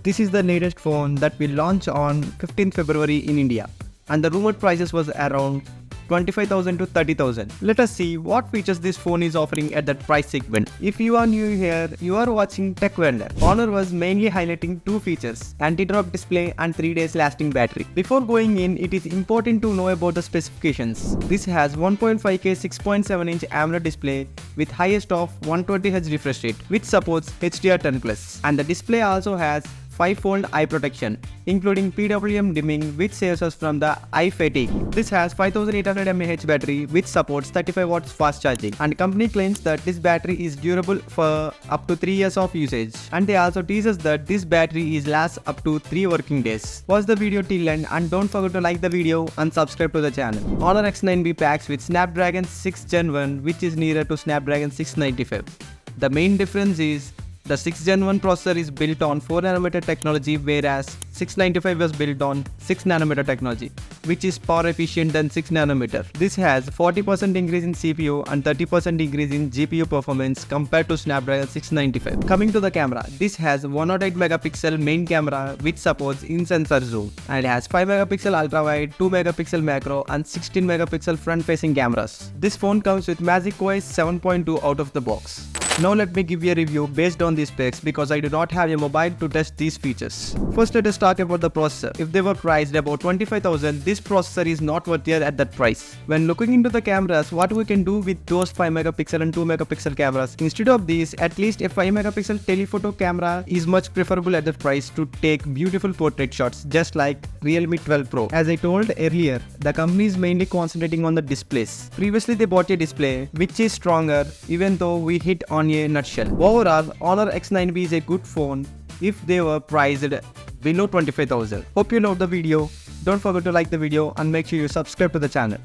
This is the latest phone that will launch on 15th February in India, and the rumored prices was around 25,000 to 30,000. Let us see what features this phone is offering at that price segment. If you are new here, you are watching Tech Wonder. Honor was mainly highlighting two features, anti-drop display and 3 days lasting battery. Before going in, it is important to know about the specifications. This has 1.5K 6.7-inch AMOLED display with highest of 120Hz refresh rate, which supports HDR10+. And the display also has 5-fold eye protection, including PWM dimming, which saves us from the eye fatigue. This has 5800 mAh battery, which supports 35 watts fast charging, and company claims that this battery is durable for up to 3 years of usage. And they also tease us that this battery is lasts up to 3 working days. Watch the video till end and don't forget to like the video and subscribe to the channel. Honor x9b packs with Snapdragon 6 Gen 1, which is nearer to Snapdragon 695. The main difference is the 6 Gen 1 processor is built on 4nm technology, whereas 695 was built on 6nm technology, which is power efficient than 6nm. This has 40% increase in CPU and 30% increase in GPU performance compared to Snapdragon 695. Coming to the camera, this has 108 megapixel main camera which supports in-sensor zoom, and it has 5 megapixel ultra-wide, 2 megapixel macro and 16 megapixel front-facing cameras. This phone comes with Magic OS 7.2 out of the box. Now let me give you a review based on these specs because I do not have a mobile to test these features. First, let us talk about the processor. If they were priced about 25,000, this processor is not worth it at that price. When looking into the cameras, what we can do with those 5 megapixel and 2 megapixel cameras, instead of these, at least a 5 megapixel telephoto camera is much preferable at that price to take beautiful portrait shots, just like Realme 12 Pro. As I told earlier, the company is mainly concentrating on the displays. Previously, they bought a display which is stronger, even though we hit on a nutshell. Overall, Honor x9b is a good phone if they were priced below 25,000. Hope you loved the video. Don't forget to like the video and make sure you subscribe to the channel.